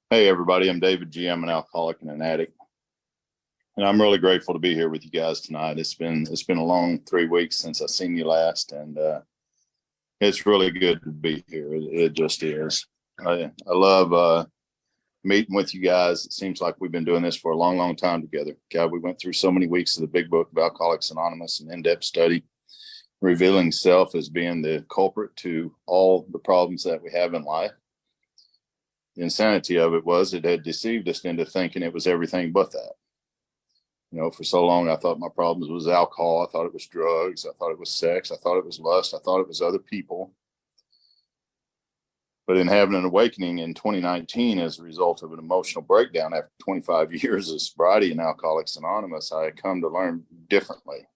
Hey everybody, I'm David G. I'm an alcoholic and an addict, and I'm really grateful to be here with you guys tonight. It's been a long 3 weeks since I seen you last, and it's really good to be here. It just is. I love meeting with you guys. It seems like we've been doing this for a long, long time together. God, we went through so many weeks of the Big Book of Alcoholics Anonymous, an in-depth study revealing self as being the culprit to all the problems that we have in life. The insanity of it was it had deceived us into thinking it was everything but that. You know, for so long, I thought my problems was alcohol. I thought it was drugs. I thought it was sex. I thought it was lust. I thought it was other people. But in having an awakening in 2019 as a result of an emotional breakdown after 25 years of sobriety in Alcoholics Anonymous, I had come to learn differently.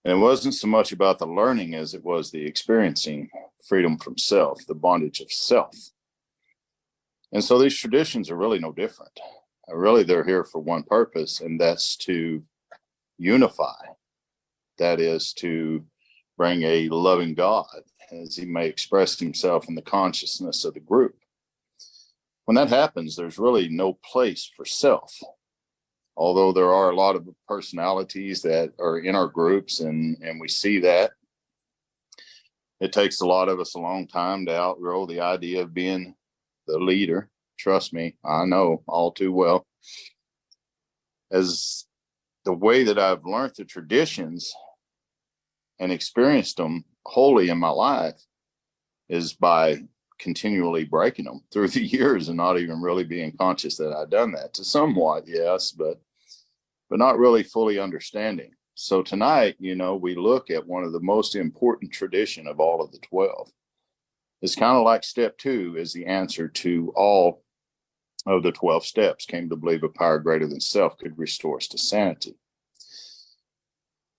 And it wasn't so much about the learning as it was the experiencing freedom from self, the bondage of self. And so these traditions are really no different. Really, they're here for one purpose, and that's to unify. That is to bring a loving God as he may express himself in the consciousness of the group. When that happens, there's really no place for self. Although there are a lot of personalities that are in our groups, and we see that. It takes a lot of us a long time to outgrow the idea of being the leader. Trust me, I know all too well. As the way that I've learned the traditions and experienced them wholly in my life is by continually breaking them through the years and not even really being conscious that I've done that. To somewhat, yes, but not really fully understanding. So tonight, we look at one of the most important tradition of all of the 12. It's kind of like step 2 is the answer to all of the 12 steps. Came to believe a power greater than self could restore us to sanity.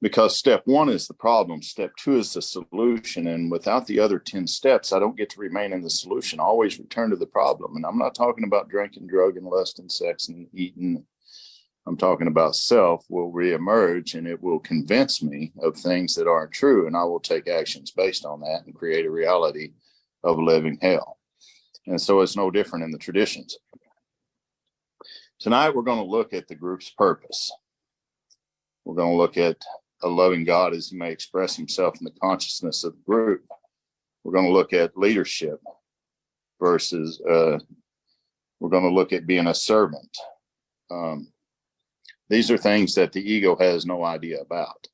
Because step 1 is the problem, step 2 is the solution. And without the other 10 steps, I don't get to remain in the solution. I always return to the problem. And I'm not talking about drinking, drug, and lust, and sex, and eating. I'm talking about self will reemerge, and it will convince me of things that aren't true. And I will take actions based on that and create a reality of living hell. And so it's no different in the traditions. Tonight, we're going to look at the group's purpose. We're going to look at a loving God as he may express himself in the consciousness of the group. We're going to look at leadership versus, we're going to look at being a servant. These are things that the ego has no idea about.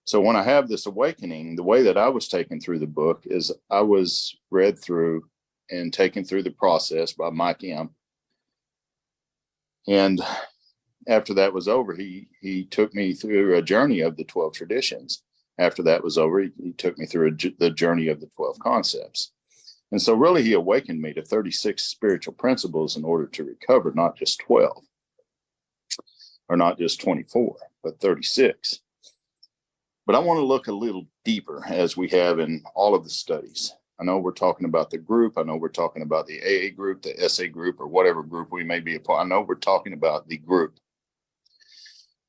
So when I have this awakening, the way that I was taken through the book is I was read through and taken through the process by Mike M. And after that was over, he took me through a journey of the 12 traditions. After that was over, he took me through the journey of the 12 concepts. And so really he awakened me to 36 spiritual principles in order to recover, not just 12 or not just 24, but 36. But I want to look a little deeper as we have in all of the studies. I know we're talking about the group. I know we're talking about the AA group, the SA group, or whatever group we may be a part. I know we're talking about the group.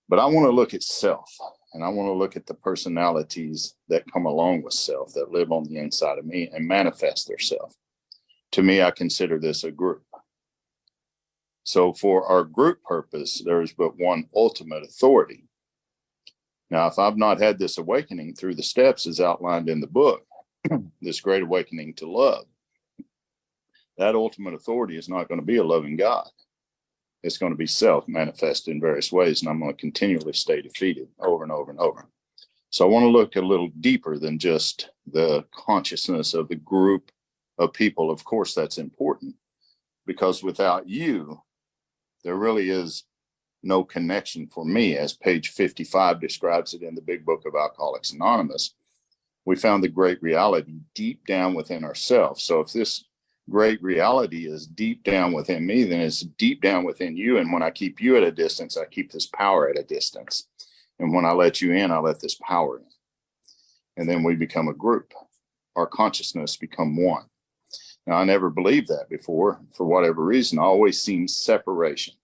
But I want to look at self, and I want to look at the personalities that come along with self, that live on the inside of me and manifest their self. To me, I consider this a group. So for our group purpose, there's but one ultimate authority. Now, if I've not had this awakening through the steps as outlined in the book, this great awakening to love, that ultimate authority is not going to be a loving God. It's going to be self manifested in various ways, and I'm going to continually stay defeated over and over and over. So I want to look a little deeper than just the consciousness of the group of people. Of course, that's important, because without you, there really is no connection for me, as page 55 describes it in the Big Book of Alcoholics Anonymous. We found the great reality deep down within ourselves. So if this great reality is deep down within me, then it's deep down within you. And when I keep you at a distance, I keep this power at a distance. And when I let you in, I let this power in. And then we become a group. Our consciousness become one. Now, I never believed that before. For whatever reason, I always seen separation.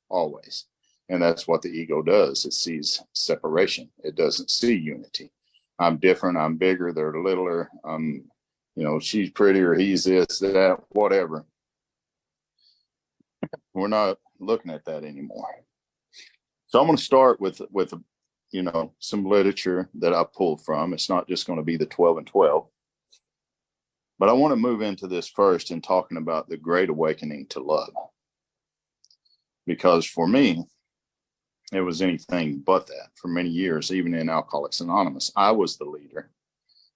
Always. And that's what the ego does. It sees separation. It doesn't see unity. I'm different. I'm bigger. They're littler. She's prettier. He's this, that, whatever. We're not looking at that anymore. So I'm going to start with some literature that I pulled from. It's not just going to be the 12 and 12, but I want to move into this first in talking about the Great Awakening to love, because for me, it was anything but that. For many years, even in Alcoholics Anonymous, I was the leader.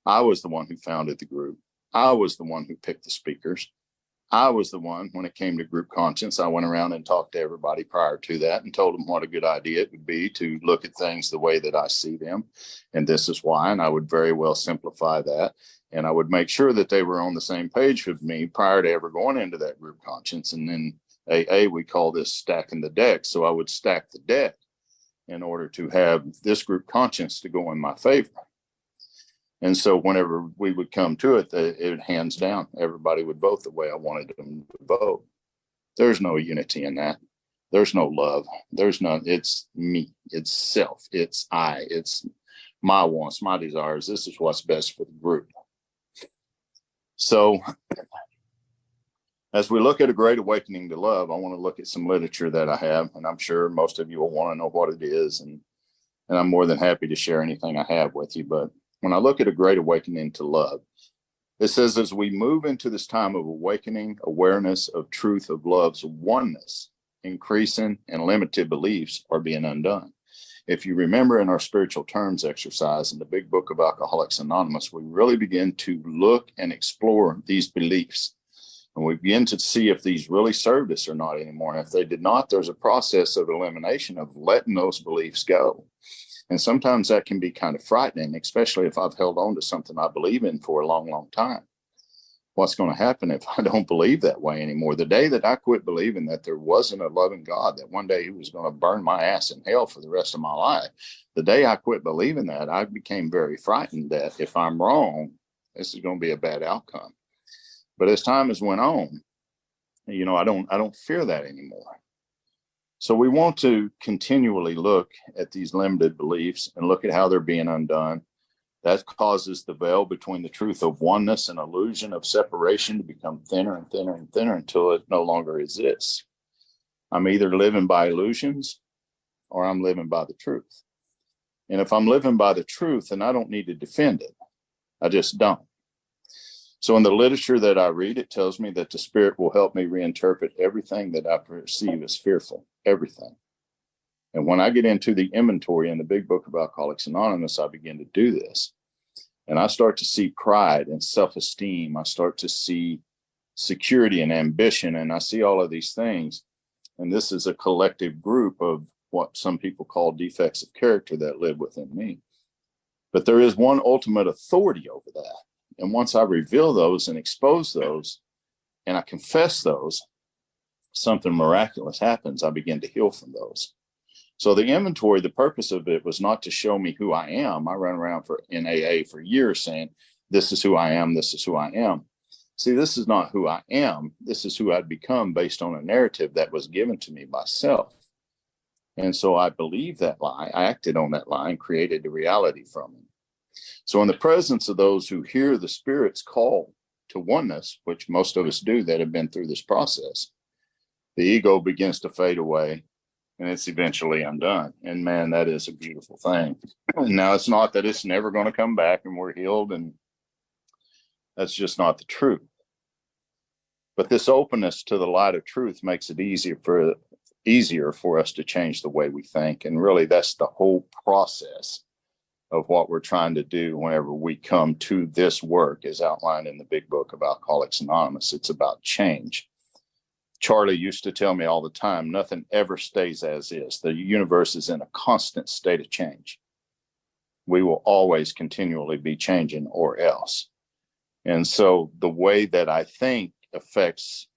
I was the one who founded the group. I was the one who picked the speakers. I was the one, when it came to group conscience, I went around and talked to everybody prior to that and told them what a good idea it would be to look at things the way that I see them. And this is why. And I would very well simplify that. And I would make sure that they were on the same page with me prior to ever going into that group conscience. And then AA, we call this stacking the deck. So I would stack the deck in order to have this group conscience to go in my favor. And so whenever we would come to it, hands down, everybody would vote the way I wanted them to vote. There's no unity in that. There's no love. There's none. It's me. It's self. It's I. It's my wants, my desires. This is what's best for the group. So as we look at a Great Awakening to love, I want to look at some literature that I have, and I'm sure most of you will want to know what it is. And I'm more than happy to share anything I have with you. But when I look at a Great Awakening to love, it says, as we move into this time of awakening, awareness of truth of love's oneness, increasing and limited beliefs are being undone. If you remember in our spiritual terms exercise in the big book of Alcoholics Anonymous, we really begin to look and explore these beliefs. And we begin to see if these really served us or not anymore. And if they did not, there's a process of elimination of letting those beliefs go. And sometimes that can be kind of frightening, especially if I've held on to something I believe in for a long, long time. What's going to happen if I don't believe that way anymore? The day that I quit believing that there wasn't a loving God, that one day he was going to burn my ass in hell for the rest of my life, the day I quit believing that, I became very frightened that if I'm wrong, this is going to be a bad outcome. But as time has went on, I don't fear that anymore. So we want to continually look at these limited beliefs and look at how they're being undone. That causes the veil between the truth of oneness and illusion of separation to become thinner and thinner and thinner until it no longer exists. I'm either living by illusions or I'm living by the truth. And if I'm living by the truth, then I don't need to defend it. I just don't. So in the literature that I read, it tells me that the Spirit will help me reinterpret everything that I perceive as fearful, everything. And when I get into the inventory in the big book of Alcoholics Anonymous, I begin to do this. And I start to see pride and self-esteem. I start to see security and ambition. And I see all of these things. And this is a collective group of what some people call defects of character that live within me. But there is one ultimate authority over that. And once I reveal those and expose those, and I confess those, something miraculous happens. I begin to heal from those. So the inventory, the purpose of it was not to show me who I am. I ran around in AA for years saying, this is who I am, this is who I am. See, this is not who I am. This is who I'd become based on a narrative that was given to me by self. And so I believed that lie. I acted on that lie and created the reality from it. So in the presence of those who hear the Spirit's call to oneness, which most of us do that have been through this process, the ego begins to fade away and it's eventually undone. And man, that is a beautiful thing. Now, it's not that it's never going to come back and we're healed, and that's just not the truth. But this openness to the light of truth makes it easier for us to change the way we think. And really, that's the whole process of what we're trying to do whenever we come to this work, as outlined in the big book of Alcoholics Anonymous. It's about change. Charlie used to tell me all the time, nothing ever stays as is. The universe is in a constant state of change. We will always continually be changing, or else. And so the way that I think affects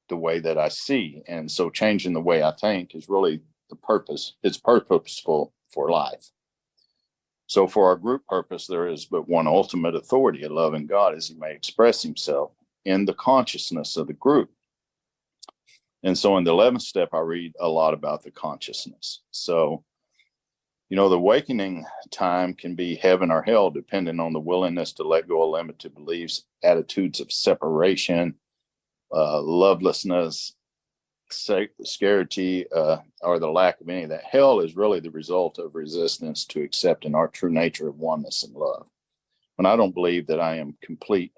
the way that I see. And so changing the way I think is really the purpose. It's purposeful for life. So for our group purpose, there is but one ultimate authority, a loving God, as he may express himself in the consciousness of the group. And so in the 11th step, I read a lot about the consciousness. So, the awakening time can be heaven or hell, depending on the willingness to let go of limited beliefs, attitudes of separation, lovelessness, scarcity, or the lack of any of that. Hell is really the result of resistance to accepting our true nature of oneness and love. And I don't believe that I am complete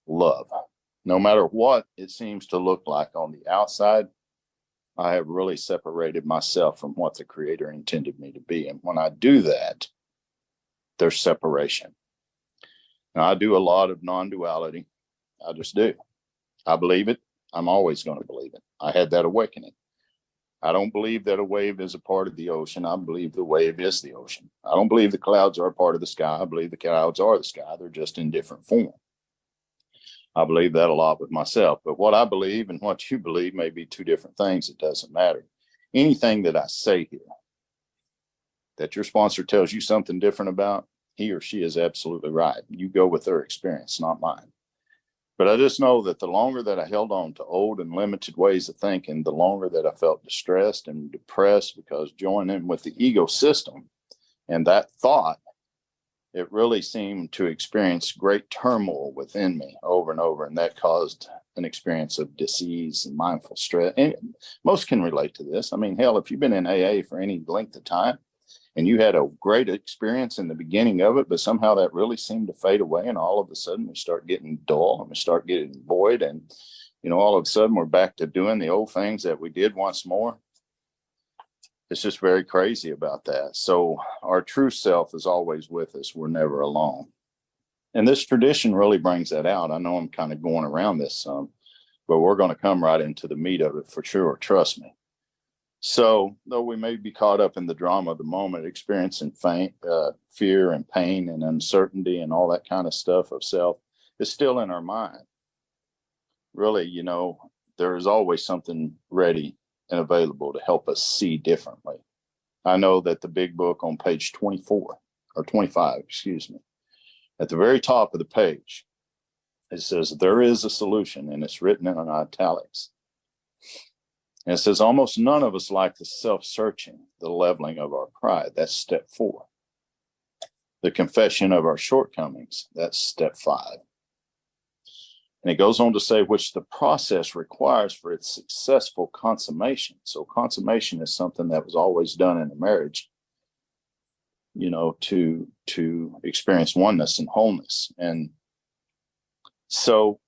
love. No matter what it seems to look like on the outside, I have really separated myself from what the Creator intended me to be. And when I do that, there's separation. Now, I do a lot of non-duality. I just do. I believe it. I'm always going to believe it. I had that awakening. I don't believe that a wave is a part of the ocean. I believe the wave is the ocean. I don't believe the clouds are a part of the sky. I believe the clouds are the sky. They're just in different form. I believe that a lot with myself. But what I believe and what you believe may be two different things. It doesn't matter. Anything that I say here that your sponsor tells you something different about, he or she is absolutely right. You go with their experience, not mine. But I just know that the longer that I held on to old and limited ways of thinking, the longer that I felt distressed and depressed, because joining with the ego system and that thought, it really seemed to experience great turmoil within me over and over. And that caused an experience of disease and mindful stress. And most can relate to this. I mean, hell, if you've been in AA for any length of time and you had a great experience in the beginning of it, but somehow that really seemed to fade away, and all of a sudden we start getting dull and we start getting void, and all of a sudden we're back to doing the old things that we did once more. It's just very crazy about that. So our true self is always with us. We're never alone. And this tradition really brings that out. I know I'm kind of going around this some, but we're going to come right into the meat of it for sure. Trust me. So though we may be caught up in the drama of the moment, experiencing fear and pain and uncertainty and all that kind of stuff of self, is still in our mind. Really, there is always something ready and available to help us see differently. I know that the big book on page 24 or 25, excuse me, at the very top of the page, it says there is a solution, and it's written in italics. And it says almost none of us like the self-searching, the leveling of our pride. That's step 4. The confession of our shortcomings. That's step 5. And it goes on to say, which the process requires for its successful consummation. So consummation is something that was always done in a marriage, to experience oneness and wholeness. And so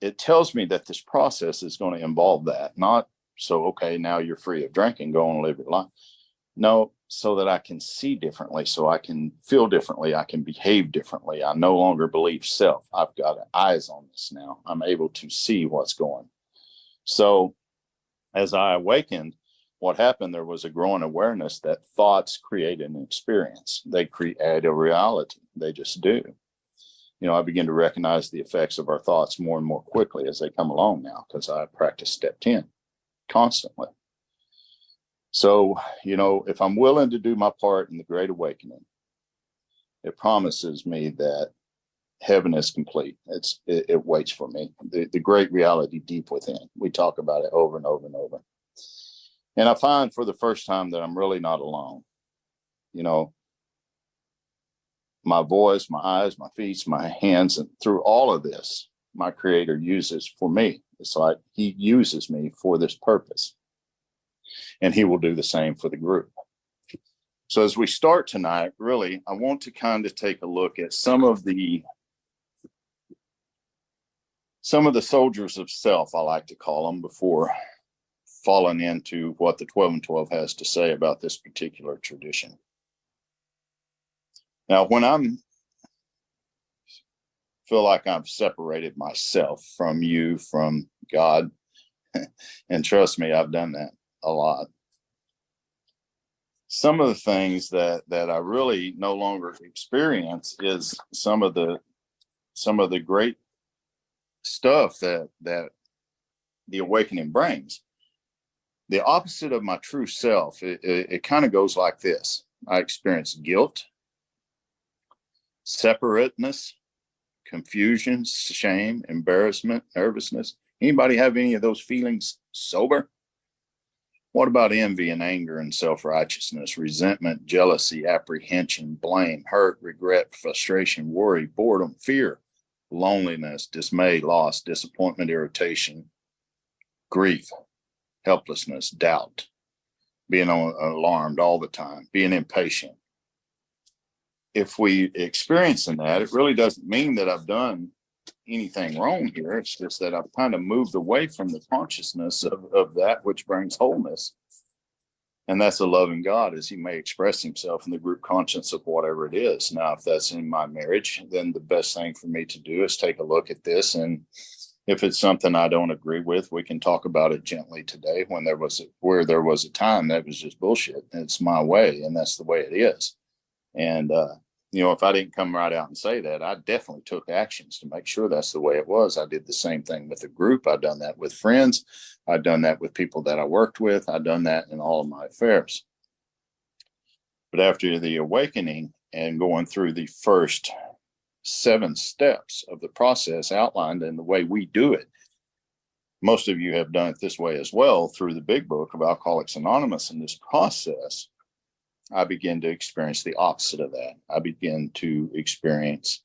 it tells me that this process is going to involve that, not so, okay, now you're free of drinking, go and live your life. No, so that I can see differently, so I can feel differently, I can behave differently. I no longer believe self. I've got eyes on this now. I'm able to see what's going. So as I awakened, what happened, there was a growing awareness that thoughts create an experience. They create a reality. They just do. I begin to recognize the effects of our thoughts more and more quickly as they come along now, because I practice step 10 constantly. So, if I'm willing to do my part in the Great Awakening, it promises me that heaven is complete. It waits for me. The great reality deep within. We talk about it over and over and over. And I find for the first time that I'm really not alone. My voice, my eyes, my feet, my hands, and through all of this, my Creator uses for me. It's like He uses me for this purpose. And He will do the same for the group. So as we start tonight, really, I want to kind of take a look at some of the soldiers of self, I like to call them, before falling into what the 12 and 12 has to say about this particular tradition. Now, when I feel like I've separated myself from you, from God, and trust me, I've done that a lot. Some of the things that I really no longer experience is some of the great stuff that the awakening brings. The opposite of my true self, it kind of goes like this. I experience guilt, separateness, confusion, shame, embarrassment, nervousness. Anybody have any of those feelings sober? What about envy and anger and self-righteousness, resentment, jealousy, apprehension, blame, hurt, regret, frustration, worry, boredom, fear, loneliness, dismay, loss, disappointment, irritation, grief? helplessness, doubt, being alarmed all the time, being impatient. If we experiencing that, it really doesn't mean that I've done anything wrong here. It's just that I've kind of moved away from the consciousness of that which brings wholeness. And that's a loving God, as he may express himself in the group conscience of whatever it is. Now, if that's in my marriage, then the best thing for me to do is take a look at this. And if it's something I don't agree with, we can talk about it gently today. Where there was a time that was just bullshit. It's my way, and that's the way it is. And, if I didn't come right out and say that, I definitely took actions to make sure that's the way it was. I did the same thing with the group. I've done that with friends. I've done that with people that I worked with. I've done that in all of my affairs. But after the awakening and going through the first 7 steps of the process outlined in the way we do it, most of you have done it this way as well through the big book of Alcoholics Anonymous. In this process, I begin to experience the opposite of that. I begin to experience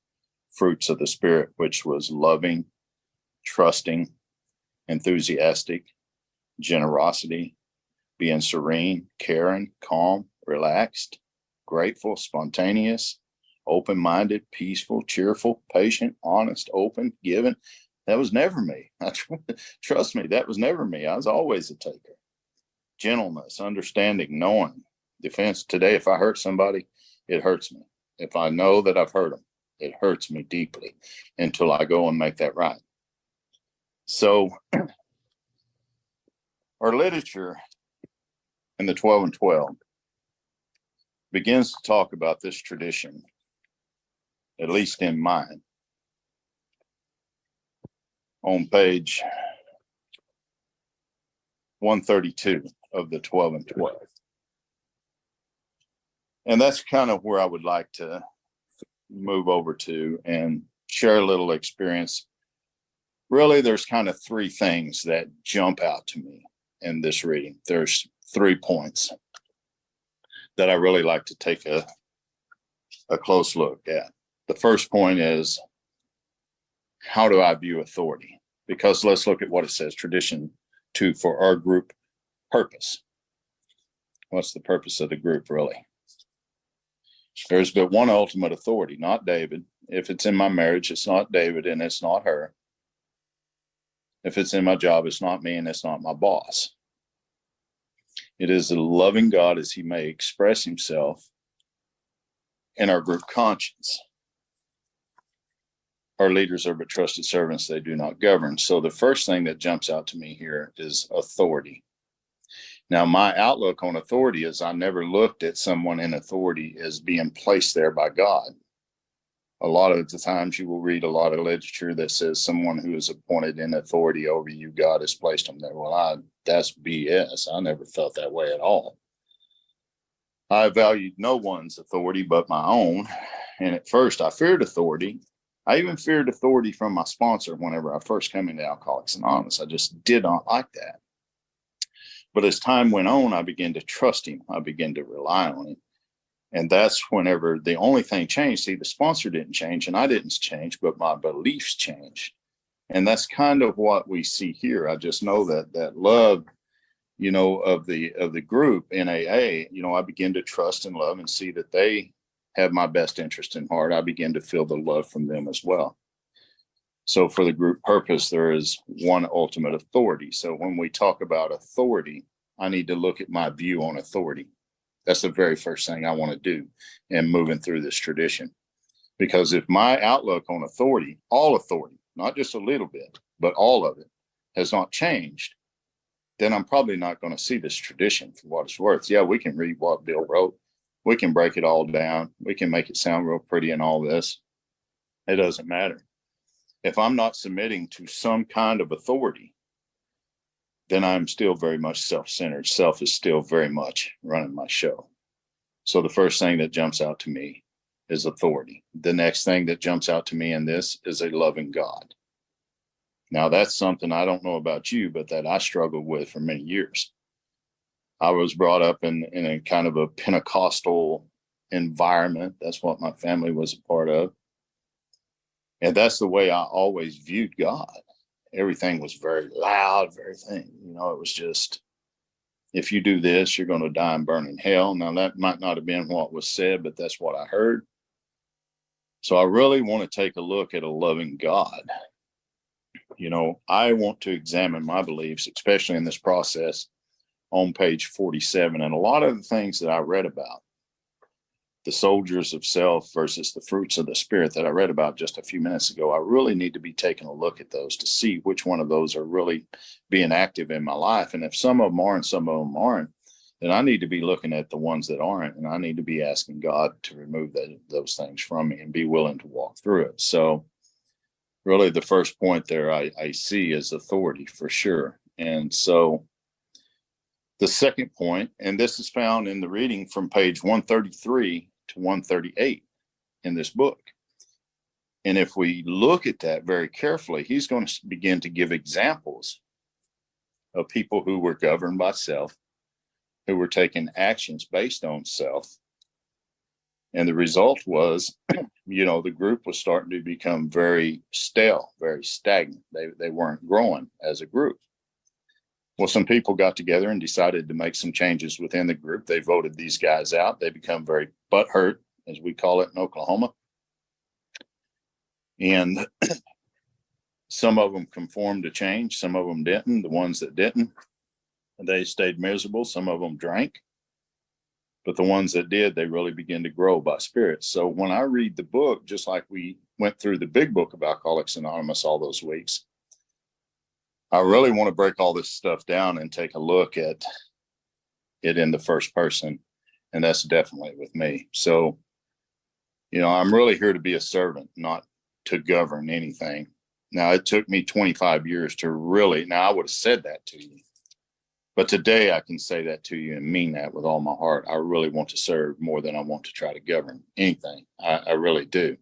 fruits of the Spirit, which was loving, trusting, enthusiastic, generosity, being serene, caring, calm, relaxed, grateful, spontaneous, open-minded, peaceful, cheerful, patient, honest, open, giving. That was never me. Trust me, that was never me. I was always a taker. Gentleness, understanding, knowing, defense. Today, if I hurt somebody, it hurts me. If I know that I've hurt them, it hurts me deeply until I go and make that right. So our literature in the 12 and 12 begins to talk about this tradition, at least in mine, on page 132 of the 12 and 12. And that's kind of where I would like to move over to and share a little experience. Really, there's kind of 3 things that jump out to me in this reading. There's 3 points that I really like to take a close look at. The first point is, how do I view authority? Because let's look at what it says, tradition 2, for our group purpose. What's the purpose of the group, really? There's but one ultimate authority, not David. If it's in my marriage, it's not David and it's not her. If it's in my job, it's not me and it's not my boss. It is the loving God as he may express himself in our group conscience. Our leaders are but trusted servants, they do not govern. So the first thing that jumps out to me here is authority. Now, my outlook on authority is I never looked at someone in authority as being placed there by God. A lot of the times you will read a lot of literature that says someone who is appointed in authority over you, God has placed them there. Well, that's BS. I never felt that way at all. I valued no one's authority but my own. And at first I feared authority. I even feared authority from my sponsor whenever I first came into Alcoholics Anonymous. I just did not like that. But as time went on, I began to trust him. I began to rely on him. And that's whenever the only thing changed. See, the sponsor didn't change and I didn't change, but my beliefs changed. And that's kind of what we see here. I just know that love, of the group in AA, I begin to trust and love and see that they have my best interest in heart. I begin to feel the love from them as well. So for the group purpose, there is one ultimate authority. So when we talk about authority, I need to look at my view on authority. That's the very first thing I want to do in moving through this tradition. Because if my outlook on authority, all authority, not just a little bit, but all of it, has not changed, then I'm probably not going to see this tradition for what it's worth. Yeah, we can read what Bill wrote. We can break it all down. We can make it sound real pretty and all this. It doesn't matter. If I'm not submitting to some kind of authority, then I'm still very much self-centered. Self is still very much running my show. So the first thing that jumps out to me is authority. The next thing that jumps out to me in this is a loving God. Now, that's something I don't know about you, but that I struggled with for many years. I was brought up in a kind of a Pentecostal environment. That's what my family was a part of. And that's the way I always viewed God. Everything was very loud, very thing. It was just if you do this, you're going to die and burn in hell. Now, that might not have been what was said, but that's what I heard. So I really want to take a look at a loving God. You know, I want to examine my beliefs, especially in this process on page 47. And a lot of the things that I read about, the soldiers of self versus the fruits of the spirit that I read about just a few minutes ago, I really need to be taking a look at those to see which one of those are really being active in my life. And if some of them are and some of them aren't, then I need to be looking at the ones that aren't, and I need to be asking God to remove those things from me and be willing to walk through it. So really the first point there I see is authority for sure. And so the second point, and this is found in the reading from page 133 to 138 in this book. And if we look at that very carefully, he's going to begin to give examples of people who were governed by self, who were taking actions based on self. And the result was, you know, the group was starting to become very stale, very stagnant. They weren't growing as a group. Well, some people got together and decided to make some changes within the group. They voted these guys out. They become very butthurt, as we call it in Oklahoma. And some of them conformed to change. Some of them didn't. The ones that didn't, they stayed miserable. Some of them drank. But the ones that did, they really began to grow by spirit. So when I read the book, just like we went through the big book of Alcoholics Anonymous all those weeks, I really want to break all this stuff down and take a look at it in the first person. And that's definitely with me. So, you know, I'm really here to be a servant, not to govern anything. Now, it took me 25 years to really, now I would have said that to you, but today I can say that to you and mean that with all my heart. I really want to serve more than I want to try to govern anything. I really do.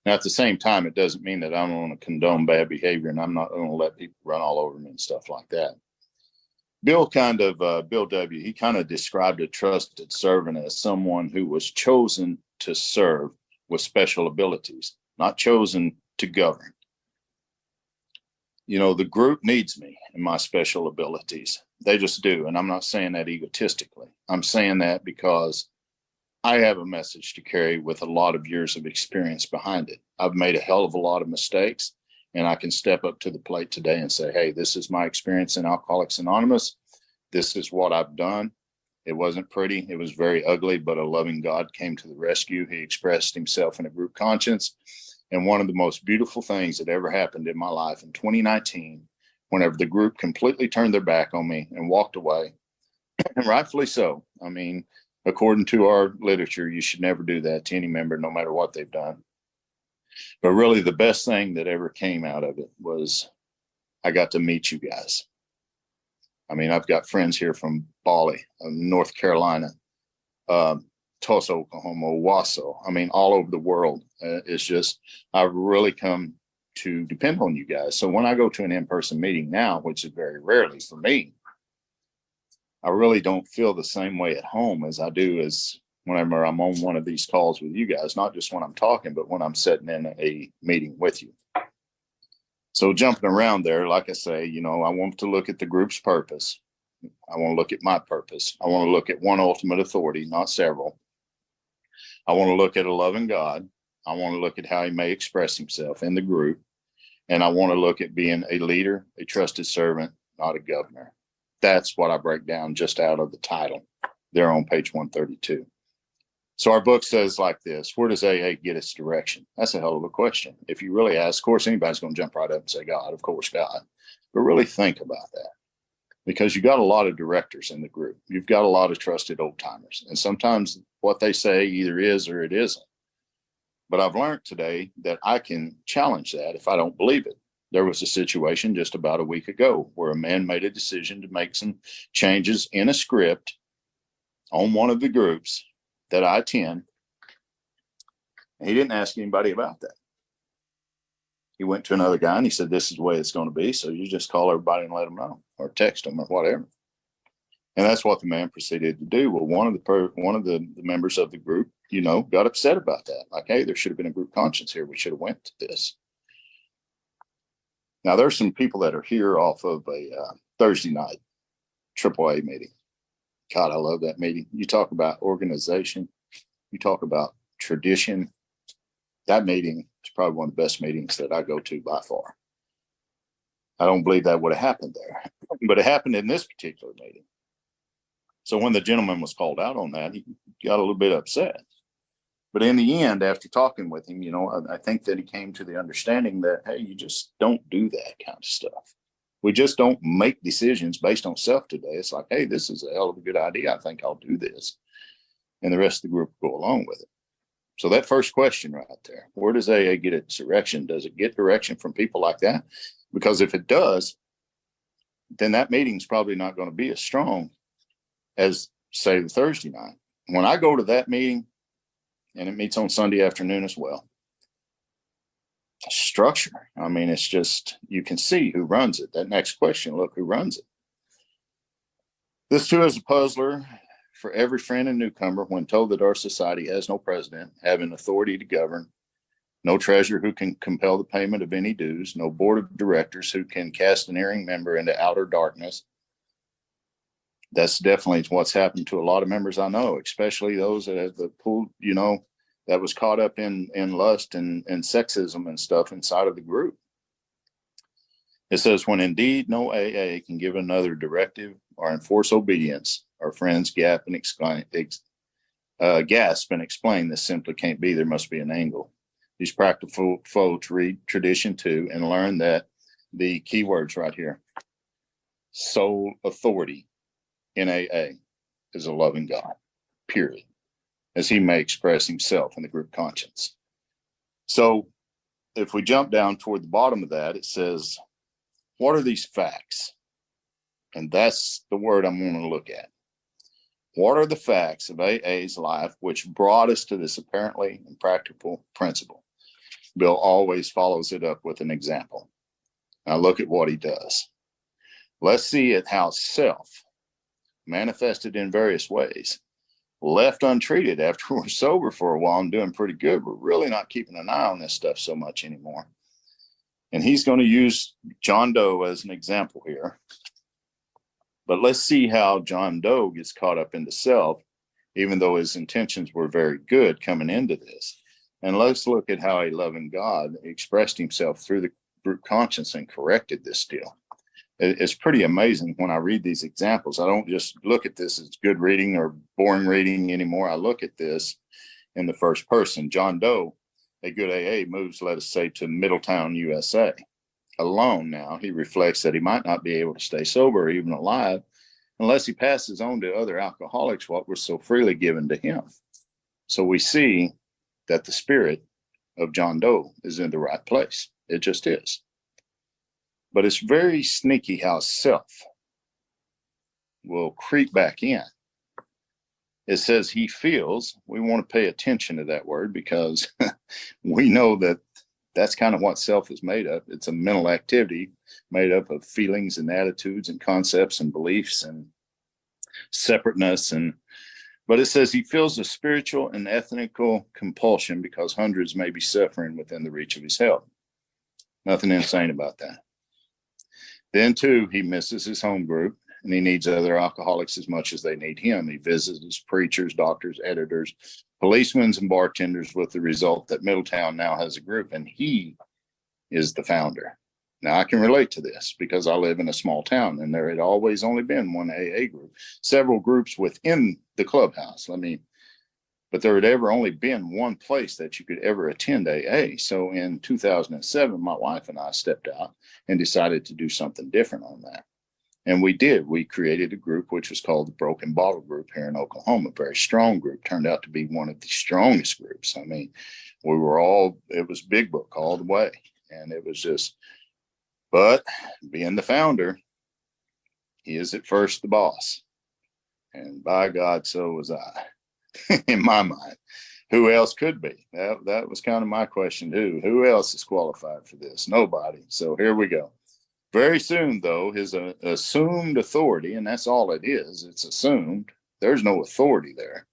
Now, at the same time, it doesn't mean that I'm going to condone bad behavior and I'm not going to let people run all over me and stuff like that. Bill W., he kind of described a trusted servant as someone who was chosen to serve with special abilities, not chosen to govern. You know, the group needs me and my special abilities. They just do. And I'm not saying that egotistically. I'm saying that because I have a message to carry with a lot of years of experience behind it. I've made a hell of a lot of mistakes, and I can step up to the plate today and say, hey, this is my experience in Alcoholics Anonymous. This is what I've done. It wasn't pretty. It was very ugly, but a loving God came to the rescue. He expressed himself in a group conscience. And one of the most beautiful things that ever happened in my life in 2019, whenever the group completely turned their back on me and walked away, and rightfully so. I mean, according to our literature, you should never do that to any member, no matter what they've done. But really, the best thing that ever came out of it was I got to meet you guys. I mean, I've got friends here from Bali, North Carolina, Tulsa, Oklahoma, Wausau. I mean, all over the world. It's just, I've really come to depend on you guys. So when I go to an in-person meeting now, which is very rarely for me, I really don't feel the same way at home as I do as whenever I'm on one of these calls with you guys, not just when I'm talking, but when I'm sitting in a meeting with you. So jumping around there, like I say, you know, I want to look at the group's purpose. I want to look at my purpose. I want to look at one ultimate authority, not several. I want to look at a loving God. I want to look at how he may express himself in the group. And I want to look at being a leader, a trusted servant, not a governor. That's what I break down just out of the title there on page 132. So our book says like this: where does AA get its direction? That's a hell of a question. If you really ask, of course, anybody's going to jump right up and say God, of course, God. But really think about that, because you got a lot of directors in the group. You've got a lot of trusted old timers. And sometimes what they say either is or it isn't. But I've learned today that I can challenge that if I don't believe it. There was a situation just about a week ago where a man made a decision to make some changes in a script on one of the groups that I attend. And he didn't ask anybody about that. He went to another guy and he said, this is the way it's going to be. So you just call everybody and let them know, or text them or whatever. And that's what the man proceeded to do. Well, one of the members of the group, you know, got upset about that. Like, hey, there should have been a group conscience here. We should have went to this. Now, there's some people that are here off of a Thursday night AAA meeting. God, I love that meeting. You talk about organization, you talk about tradition. That meeting is probably one of the best meetings that I go to by far. I don't believe that would have happened there, but it happened in this particular meeting. So when the gentleman was called out on that, he got a little bit upset. But in the end, after talking with him, I think that he came to the understanding that, hey, you just don't do that kind of stuff. We just don't make decisions based on self today. It's like, hey, this is a hell of a good idea. I think I'll do this. And the rest of the group go along with it. So that first question right there, where does AA get its direction? Does it get direction from people like that? Because if it does, then that meeting's probably not going to be as strong as, say, the Thursday night. When I go to that meeting, and it meets on Sunday afternoon as well, structure. I mean, it's just, you can see who runs it. That next question, look who runs it. This too is a puzzler for every friend and newcomer when told that our society has no president having authority to govern, no treasurer who can compel the payment of any dues, no board of directors who can cast an erring member into outer darkness. That's definitely what's happened to a lot of members I know, especially those that have the pool, that was caught up in lust and sexism and stuff inside of the group. It says, when indeed no AA can give another directive or enforce obedience, our friends gasp and explain this simply can't be. There must be an angle. These practical folks read tradition too and learn that the key words right here, sole authority in AA is a loving God, period, as he may express himself in the group conscience. So if we jump down toward the bottom of that, it says, what are these facts? And that's the word I'm going to look at. What are the facts of AA's life which brought us to this apparently impractical principle? Bill always follows it up with an example. Now look at what he does. Let's see at how self, manifested in various ways, left untreated after we're sober for a while and doing pretty good. We're really not keeping an eye on this stuff so much anymore. And he's going to use John Doe as an example here. But let's see how John Doe gets caught up into self, even though his intentions were very good coming into this. And let's look at how a loving God expressed himself through the group conscience and corrected this deal. It's pretty amazing when I read these examples. I don't just look at this as good reading or boring reading anymore. I look at this in the first person. John Doe, a good AA, moves, let us say, to Middletown, USA. Alone now, he reflects that he might not be able to stay sober or even alive unless he passes on to other alcoholics what was so freely given to him. So we see that the spirit of John Doe is in the right place. It just is. But it's very sneaky how self will creep back in. It says he feels. We want to pay attention to that word because we know that that's kind of what self is made of. It's a mental activity made up of feelings and attitudes and concepts and beliefs and separateness. But it says he feels a spiritual and ethnical compulsion because hundreds may be suffering within the reach of his help. Nothing insane about that. Then, too, he misses his home group, and he needs other alcoholics as much as they need him. He visits preachers, doctors, editors, policemen, and bartenders, with the result that Middletown now has a group, and he is the founder. Now, I can relate to this because I live in a small town, and there had always only been one AA group, several groups within the clubhouse. But there had ever only been one place that you could ever attend AA. So in 2007, my wife and I stepped out and decided to do something different on that. And we did. We created a group which was called the Broken Bottle Group here in Oklahoma. A very strong group. Turned out to be one of the strongest groups. I mean, it was big book all the way. And it was just, but being the founder, he is at first the boss. And by God, so was I. In my mind, who else could be? That was kind of my question too. Who else is qualified for this? Nobody. So here we go. Very soon, though, his assumed authority, and that's all it is, it's assumed. There's no authority there.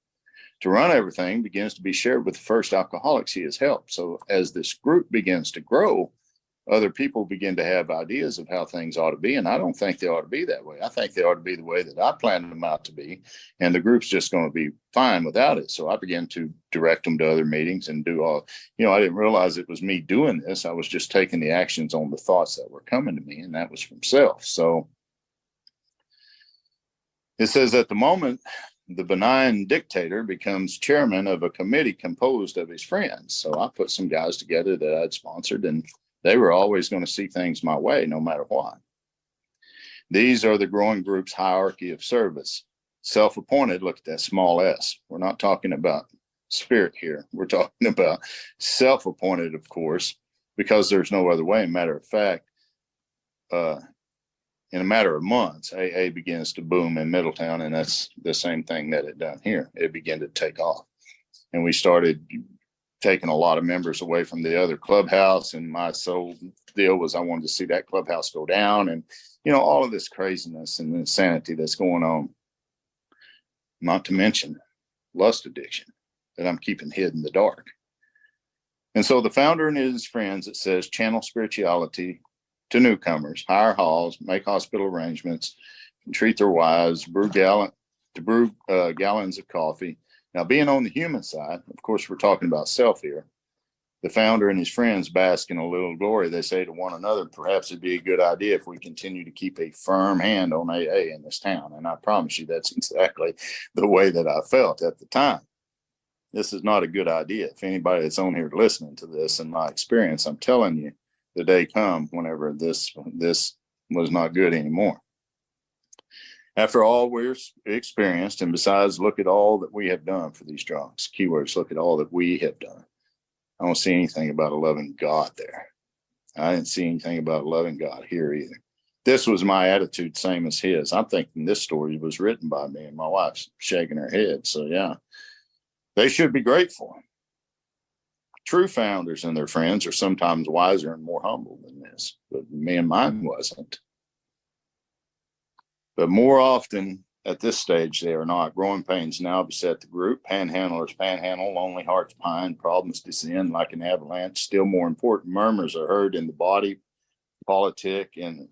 To run everything begins to be shared with the first alcoholics he has helped. So as this group begins to grow, other people begin to have ideas of how things ought to be. And I don't think they ought to be that way. I think they ought to be the way that I planned them out to be. And the group's just going to be fine without it. So I began to direct them to other meetings and do all, I didn't realize it was me doing this. I was just taking the actions on the thoughts that were coming to me, and that was from self. So it says at the moment, the benign dictator becomes chairman of a committee composed of his friends. So I put some guys together that I'd sponsored, and they were always going to see things my way, no matter what. These are the growing group's hierarchy of service. Self-appointed, look at that small s. We're not talking about spirit here. We're talking about self-appointed, of course, because there's no other way. Matter of fact, in a matter of months, AA begins to boom in Middletown, and that's the same thing that it done here. It began to take off. And we started taking a lot of members away from the other clubhouse, and my sole deal was I wanted to see that clubhouse go down, and all of this craziness and insanity that's going on, not to mention lust addiction that I'm keeping hid in the dark. And so the founder and his friends, it says, channel spirituality to newcomers, hire halls, make hospital arrangements, treat their wives, brew gallons of coffee. Now, being on the human side, of course, we're talking about self here. The founder and his friends bask in a little glory. They say to one another, perhaps it'd be a good idea if we continue to keep a firm hand on AA in this town. And I promise you, that's exactly the way that I felt at the time. This is not a good idea. If anybody that's on here listening to this and my experience, I'm telling you, the day come whenever this was not good anymore. After all we're experienced, and besides, look at all that we have done for these drunks. Keywords, look at all that we have done. I don't see anything about a loving God there. I didn't see anything about a loving God here either. This was my attitude, same as his. I'm thinking this story was written by me, and my wife's shaking her head. So yeah, they should be grateful. True founders and their friends are sometimes wiser and more humble than this, but me and mine wasn't. But more often at this stage, they are not. Growing pains now beset the group. Panhandlers panhandle, lonely hearts pine, problems descend like an avalanche. Still more important, murmurs are heard in the body politic, and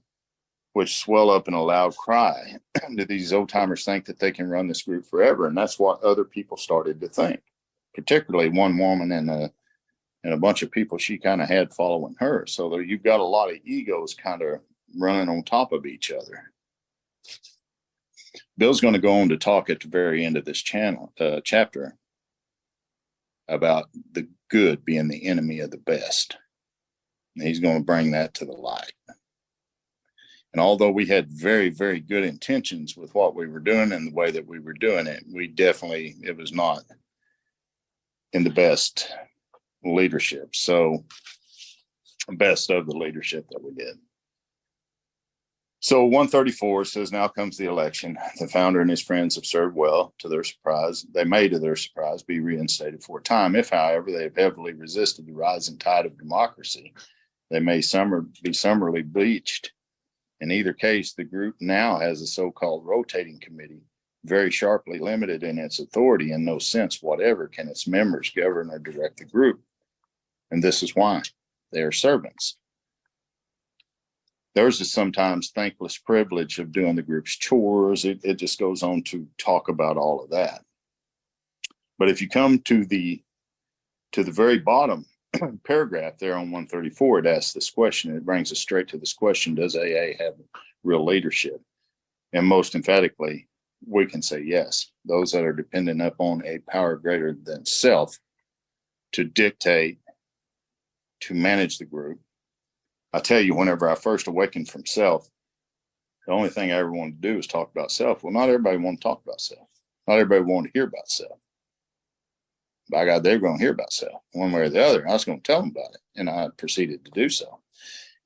which swell up in a loud cry. Do these old timers think that they can run this group forever? And that's what other people started to think, particularly one woman and a bunch of people she kind of had following her. So there, you've got a lot of egos kind of running on top of each other. Bill's going to go on to talk at the very end of this chapter about the good being the enemy of the best. And he's going to bring that to the light. And although we had very, very good intentions with what we were doing and the way that we were doing it, it was not in the best leadership. So best of the leadership that we did. So 134 says, now comes the election. The founder and his friends have served well. To their surprise, they may, to their surprise, be reinstated for a time. If, however, they have heavily resisted the rising tide of democracy, they may be summarily bleached. In either case, the group now has a so-called rotating committee, very sharply limited in its authority. In no sense whatever can its members govern or direct the group. And this is why they are servants. There's a sometimes thankless privilege of doing the group's chores. It just goes on to talk about all of that. But if you come to the very bottom paragraph there on 134, it asks this question. It brings us straight to this question: does AA have real leadership? And most emphatically, we can say yes. Those that are dependent upon a power greater than self to dictate, to manage the group. I tell you, whenever I first awakened from self, the only thing I ever wanted to do was talk about self. Well, not everybody wanted to talk about self. Not everybody wanted to hear about self. By God, they were going to hear about self one way or the other. I was going to tell them about it, and I proceeded to do so.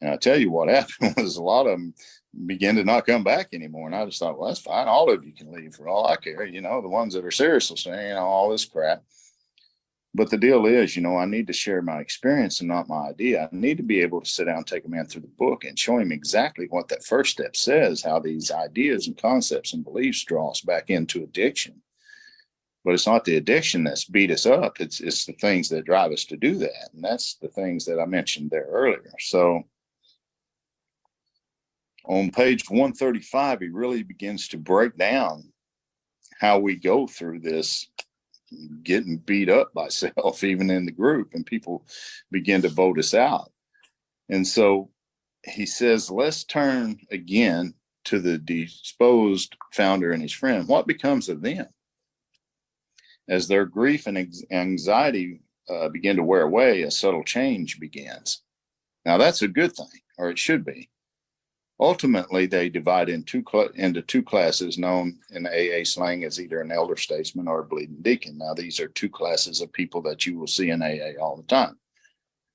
And I tell you what happened was a lot of them began to not come back anymore. And I just thought, well, that's fine. All of you can leave for all I care. The ones that are seriously saying all this crap. But the deal is, I need to share my experience and not my idea. I need to be able to sit down and take a man through the book and show him exactly what that first step says, how these ideas and concepts and beliefs draw us back into addiction. But it's not the addiction that's beat us up. It's the things that drive us to do that. And that's the things that I mentioned there earlier. So On page 135, he really begins to break down how we go through this getting beat up by self, even in the group, and people begin to vote us out. And so he says, let's turn again to the disposed founder and his friend. What becomes of them? As their grief and anxiety begin to wear away, a subtle change begins. Now, that's a good thing, or it should be. Ultimately, they divide into two classes known in AA slang as either an elder statesman or a bleeding deacon. Now, these are two classes of people that you will see in AA all the time.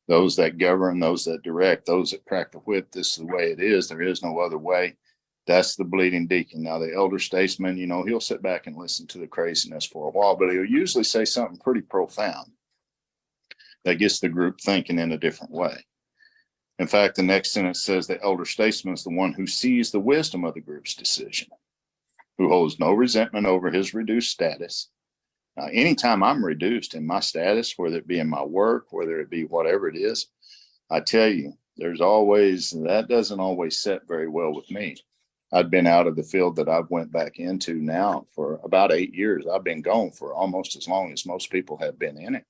Those that govern, those that direct, those that crack the whip. This is the way it is. There is no other way. That's the bleeding deacon. Now, the elder statesman, he'll sit back and listen to the craziness for a while, but he'll usually say something pretty profound that gets the group thinking in a different way. In fact, the next sentence says the elder statesman is the one who sees the wisdom of the group's decision, who holds no resentment over his reduced status. Now, anytime I'm reduced in my status, whether it be in my work, whether it be whatever it is, I tell you, that doesn't always set very well with me. I'd been out of the field that I've went back into now for about 8 years. I've been gone for almost as long as most people have been in it.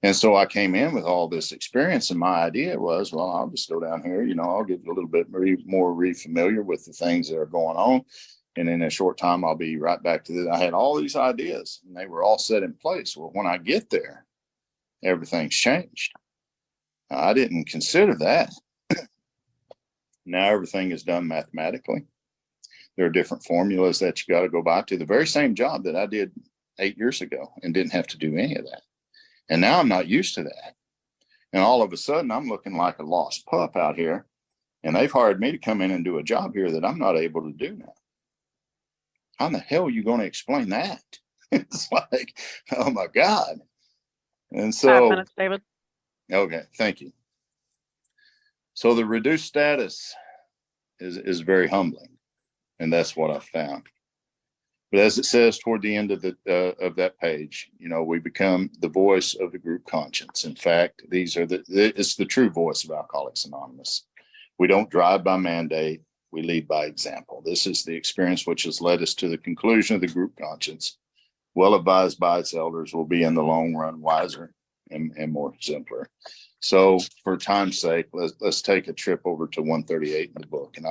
And so I came in with all this experience, and my idea was, well, I'll just go down here, I'll get a little bit more re-familiar with the things that are going on. And in a short time, I'll be right back to this. I had all these ideas, and they were all set in place. Well, when I get there, everything's changed. I didn't consider that. Now everything is done mathematically. There are different formulas that you got to go by to the very same job that I did 8 years ago and didn't have to do any of that. And now I'm not used to that. And all of a sudden, I'm looking like a lost pup out here. And they've hired me to come in and do a job here that I'm not able to do now. How in the hell are you going to explain that? It's like, oh my God. And so, 5 minutes, David. Okay, thank you. So the reduced status is very humbling. And that's what I found. But as it says toward the end of that page, we become the voice of the group conscience. In fact, it's the true voice of Alcoholics Anonymous. We don't drive by mandate. We lead by example. This is the experience which has led us to the conclusion of the group conscience. Well advised by its elders, will be in the long run wiser and more exemplar. So for time's sake, let's take a trip over to 138 in the book. And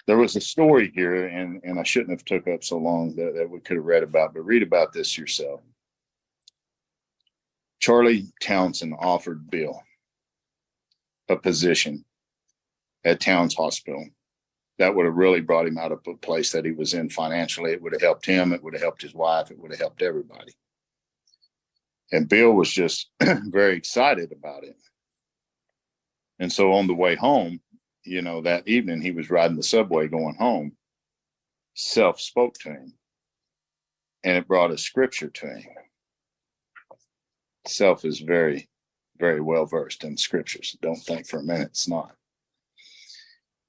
there was a story here, and I shouldn't have took up so long that we could have read about, but read about this yourself. Charlie Townsend offered Bill a position at Towns Hospital. That would have really brought him out of a place that he was in financially. It would have helped him. It would have helped his wife. It would have helped everybody. And Bill was just very excited about it. And so on the way home, that evening he was riding the subway going home. Self spoke to him, and it brought a scripture to him. Self is very, very well versed in scriptures. Don't think for a minute it's not.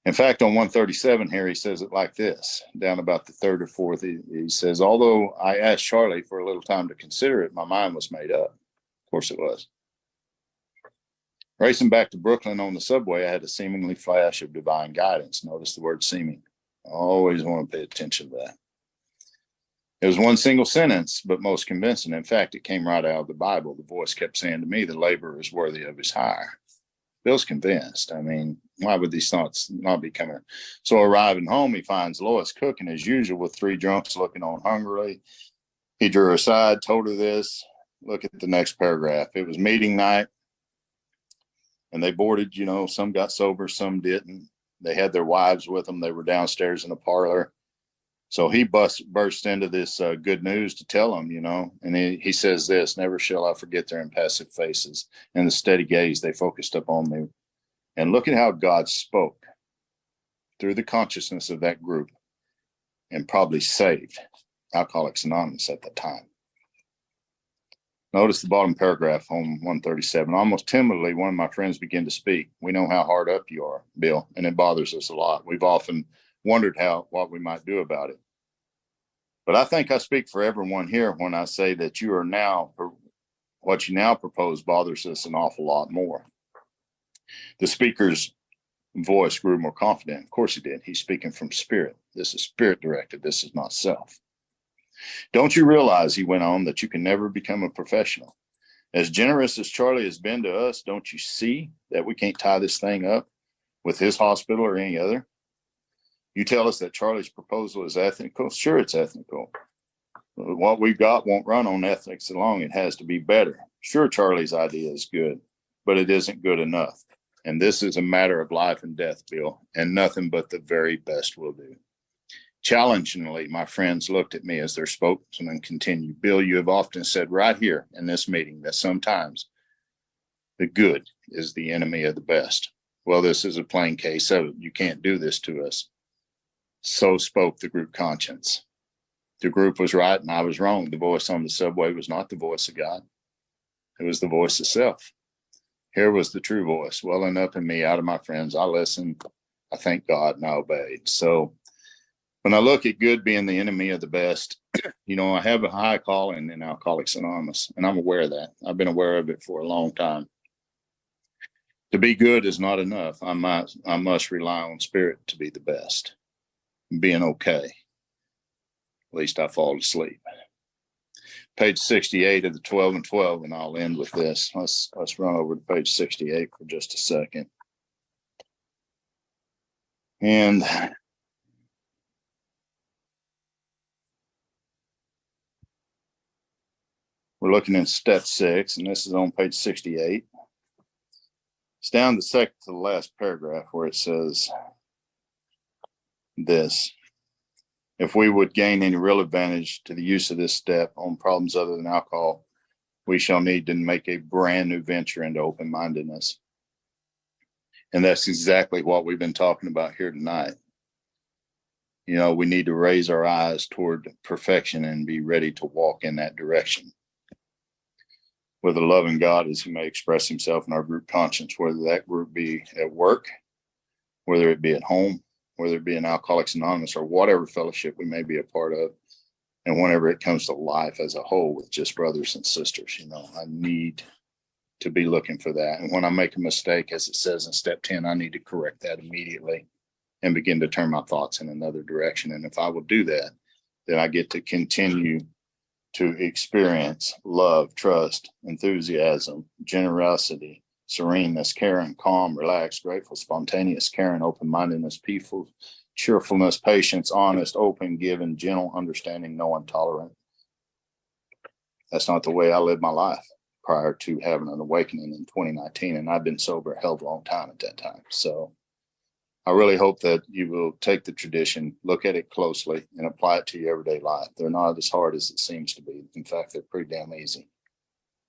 In fact, on 137 here, he says it like this, down about the third or fourth. He says, although I asked Charlie for a little time to consider it, my mind was made up. Of course it was. Racing back to Brooklyn on the subway, I had a seemingly flash of divine guidance. Notice the word seeming. I always want to pay attention to that. It was one single sentence, but most convincing. In fact, it came right out of the Bible. The voice kept saying to me, the laborer is worthy of his hire. Bill's convinced. I mean, why would these thoughts not be coming? So arriving home, he finds Lois cooking as usual with 3 drunks looking on hungrily. He drew her aside, told her this. Look at the next paragraph. It was meeting night. And they boarded, some got sober, some didn't. They had their wives with them. They were downstairs in the parlor. So he burst into this good news to tell them, and he says this, never shall I forget their impassive faces and the steady gaze they focused upon me. And look at how God spoke through the consciousness of that group and probably saved Alcoholics Anonymous at that time. Notice the bottom paragraph on 137. Almost timidly, one of my friends began to speak. We know how hard up you are, Bill, and it bothers us a lot. We've often wondered what we might do about it. But I think I speak for everyone here when I say that what you now propose bothers us an awful lot more. The speaker's voice grew more confident. Of course he did. He's speaking from spirit. This is spirit directed. This is not self. Don't you realize, he went on, that you can never become a professional? As generous as Charlie has been to us, don't you see that we can't tie this thing up with his hospital or any other? You tell us that Charlie's proposal is ethical. Sure, it's ethical. What we've got won't run on ethics alone. It has to be better. Sure, Charlie's idea is good, but it isn't good enough. And this is a matter of life and death, Bill, and nothing but the very best will do. Challengingly, my friends looked at me as their spokesman and continued. Bill, you have often said right here in this meeting that sometimes the good is the enemy of the best. Well, this is a plain case of it. You can't do this to us. So spoke the group conscience. The group was right and I was wrong. The voice on the subway was not the voice of God. It was the voice of self. Here was the true voice welling up in me out of my friends. I listened, I thanked God, and I obeyed. So when I look at good being the enemy of the best, I have a high calling in Alcoholics Anonymous, and I'm aware of that. I've been aware of it for a long time. To be good is not enough. I must rely on spirit to be the best. Being okay. At least I fall asleep. Page 68 of the 12 and 12, and I'll end with this. Let's run over to page 68 for just a second. And we're looking in step 6, and this is on page 68. It's down the second to the last paragraph where it says this. If we would gain any real advantage to the use of this step on problems other than alcohol, we shall need to make a brand new venture into open-mindedness. And that's exactly what we've been talking about here tonight. We need to raise our eyes toward perfection and be ready to walk in that direction. With a loving God as he may express himself in our group conscience, whether that group be at work, whether it be at home, whether it be in Alcoholics Anonymous or whatever fellowship we may be a part of. And whenever it comes to life as a whole with just brothers and sisters, I need to be looking for that. And when I make a mistake, as it says in step 10, I need to correct that immediately and begin to turn my thoughts in another direction. And if I will do that, then I get to continue to experience love, trust, enthusiasm, generosity, sereneness, caring, calm, relaxed, grateful, spontaneous, caring, open-mindedness, peaceful, cheerfulness, patience, honest, open, giving, gentle, understanding, knowing, tolerant. That's not the way I lived my life prior to having an awakening in 2019, and I've been sober a hell of a long time at that time. So I really hope that you will take the tradition, look at it closely, and apply it to your everyday life. They're not as hard as it seems to be. In fact, they're pretty damn easy.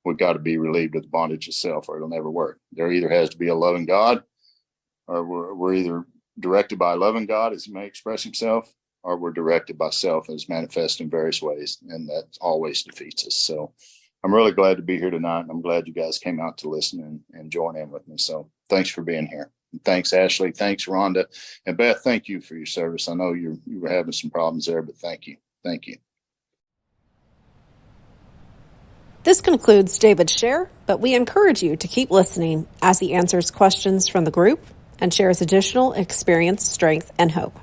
We've got to be relieved of the bondage of self, or it'll never work. There either has to be a loving God, or we're either directed by a loving God as he may express himself, or we're directed by self as manifest in various ways, and that always defeats us. So I'm really glad to be here tonight, and I'm glad you guys came out to listen and join in with me. So thanks for being here. And thanks, Ashley. Thanks, Rhonda. And Beth, thank you for your service. I know you were having some problems there, but thank you. Thank you. This concludes David's share, but we encourage you to keep listening as he answers questions from the group and shares additional experience, strength, and hope.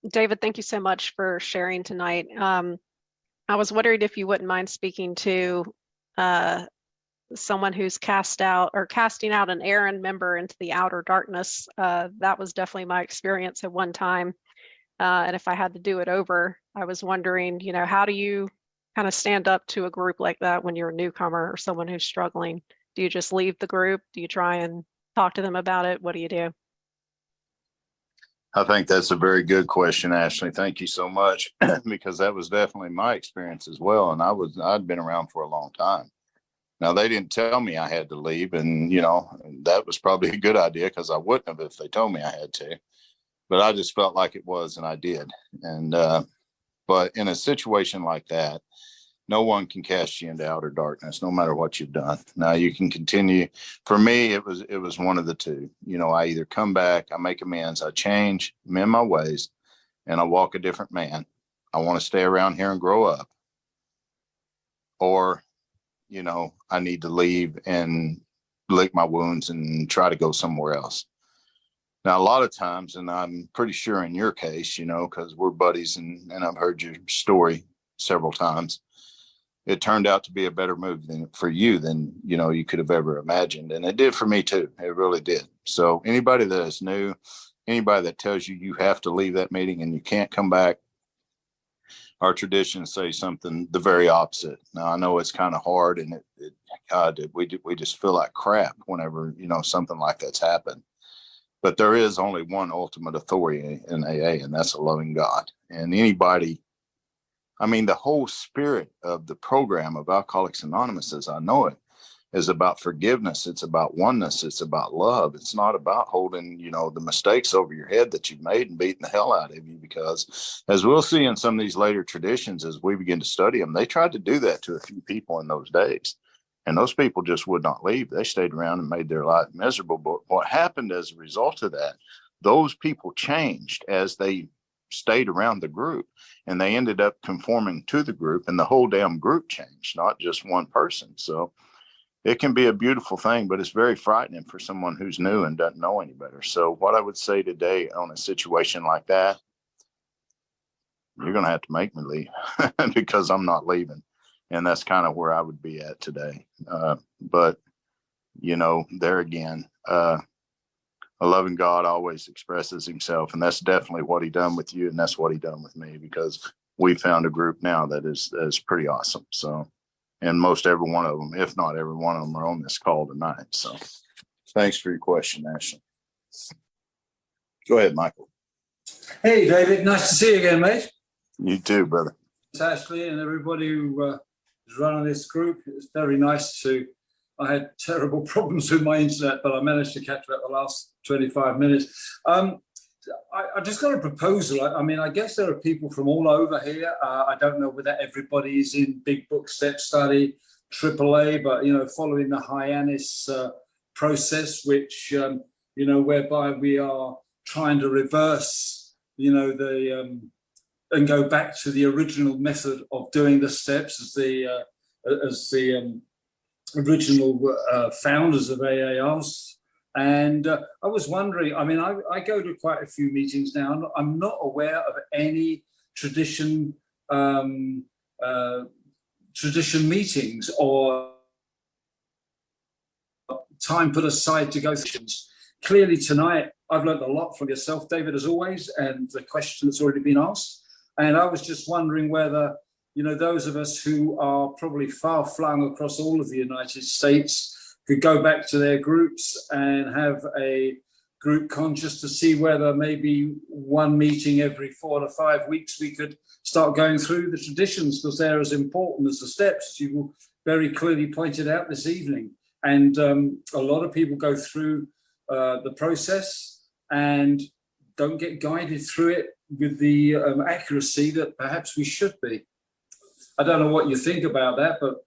David, thank you so much for sharing tonight. I was wondering if you wouldn't mind speaking to someone who's casting out an errand member into the outer darkness. That was definitely my experience at one time. And if I had to do it over, I was wondering, how do you kind of stand up to a group like that when you're a newcomer or someone who's struggling? Do you just leave the group? Do you try and talk to them about it? What do you do? I think that's a very good question, Ashley. Thank you so much, because that was definitely my experience as well. And I'd been around for a long time. Now, they didn't tell me I had to leave, and, that was probably a good idea, because I wouldn't have if they told me I had to. But I just felt like it was, and I did. And but in a situation like that, no one can cast you into outer darkness, no matter what you've done. Now, you can continue. For me, it was one of the two. I either come back, I make amends, I change, amend my ways, and I walk a different man. I want to stay around here and grow up. Or, I need to leave and lick my wounds and try to go somewhere else. Now, a lot of times, and I'm pretty sure in your case, because we're buddies and I've heard your story several times, it turned out to be a better move for you than, you could have ever imagined. And it did for me too. It really did. So anybody that is new, anybody that tells you have to leave that meeting and you can't come back, our traditions say something the very opposite. Now, I know it's kind of hard, and we just feel like crap whenever, something like that's happened. But there is only one ultimate authority in AA, and that's a loving God. And anybody, the whole spirit of the program of Alcoholics Anonymous, as I know it, is about forgiveness. It's about oneness. It's about love. It's not about holding, the mistakes over your head that you've made and beating the hell out of you, because as we'll see in some of these later traditions, as we begin to study them, they tried to do that to a few people in those days. And those people just would not leave. They stayed around and made their life miserable. But what happened as a result of that, those people changed as they stayed around the group, and they ended up conforming to the group, and the whole damn group changed, not just one person. So it can be a beautiful thing, but it's very frightening for someone who's new and doesn't know any better. So what I would say today on a situation like that, you're going to have to make me leave because I'm not leaving. And that's kind of where I would be at today. But, there again, a loving God always expresses himself. And that's definitely what he done with you. And that's what he done with me, because we found a group now that is pretty awesome. So, and most every one of them, if not every one of them, are on this call tonight. So thanks for your question, Ashley. Go ahead, Michael. Hey, David. Nice to see you again, mate. You too, brother. It's Ashley and everybody who is running this group. It's very nice to. I had terrible problems with my internet, but I managed to catch up the last 25 minutes. I just got a proposal. I guess there are people from all over here. I don't know whether everybody is in Big Book Step Study, AAA, but, following the Hyannis process, which, whereby we are trying to reverse, and go back to the original method of doing the steps as the original founders of AA asked. And I was wondering, I go to quite a few meetings now. I'm not aware of any tradition meetings or time put aside to go through. Clearly tonight, I've learned a lot from yourself, David, as always, and the question that's already been asked. And I was just wondering whether, those of us who are probably far-flung across all of the United States could go back to their groups and have a group conscious to see whether maybe one meeting every 4 to 5 weeks we could start going through the traditions, because they're as important as the steps, as you very clearly pointed out this evening. And a lot of people go through the process and don't get guided through it with the accuracy that perhaps we should be. I don't know what you think about that, but,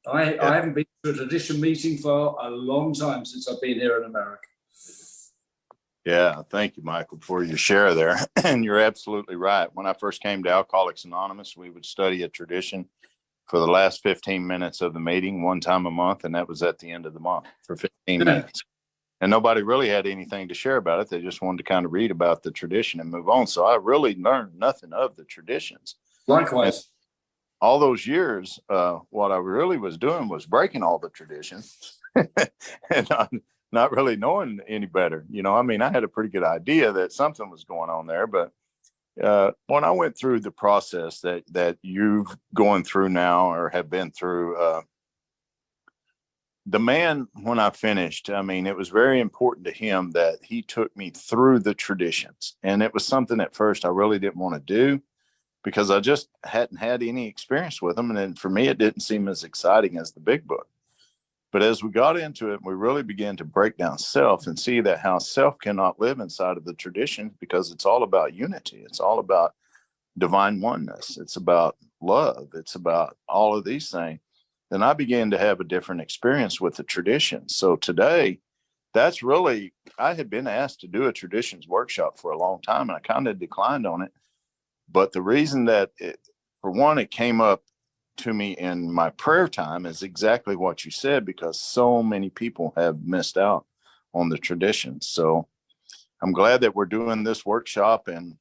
I haven't been to a tradition meeting for a long time since I've been here in America. Yeah, thank you, Michael, for your share there. And you're absolutely right. When I first came to Alcoholics Anonymous, we would study a tradition for the last 15 minutes of the meeting, one time a month, and that was at the end of the month for 15 minutes. And nobody really had anything to share about it. They just wanted to kind of read about the tradition and move on. So I really learned nothing of the traditions. Likewise. And all those years, what I really was doing was breaking all the traditions and not really knowing any better. I had a pretty good idea that something was going on there. But when I went through the process that you've going through now or have been through, the man, when I finished, it was very important to him that he took me through the traditions. And it was something at first I really didn't want to do, because I just hadn't had any experience with them. And then for me, it didn't seem as exciting as the big book. But as we got into it, we really began to break down self and see that how self cannot live inside of the tradition, because it's all about unity. It's all about divine oneness. It's about love. It's about all of these things. Then I began to have a different experience with the traditions. So today, that's really, I had been asked to do a traditions workshop for a long time, and I kind of declined on it. But the reason that, for one, it came up to me in my prayer time is exactly what you said, because so many people have missed out on the traditions. So I'm glad that we're doing this workshop. And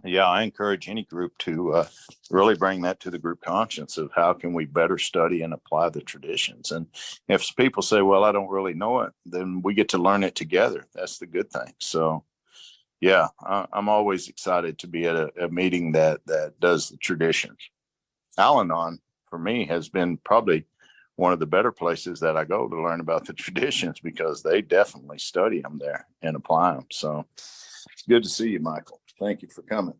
yeah, I encourage any group to really bring that to the group conscience of how can we better study and apply the traditions. And if people say, well, I don't really know it, then we get to learn it together. That's the good thing. So yeah, I'm always excited to be at a meeting that does the traditions. Al-Anon for me has been probably one of the better places that I go to learn about the traditions, because they definitely study them there and apply them. So it's good to see you, Michael. Thank you for coming.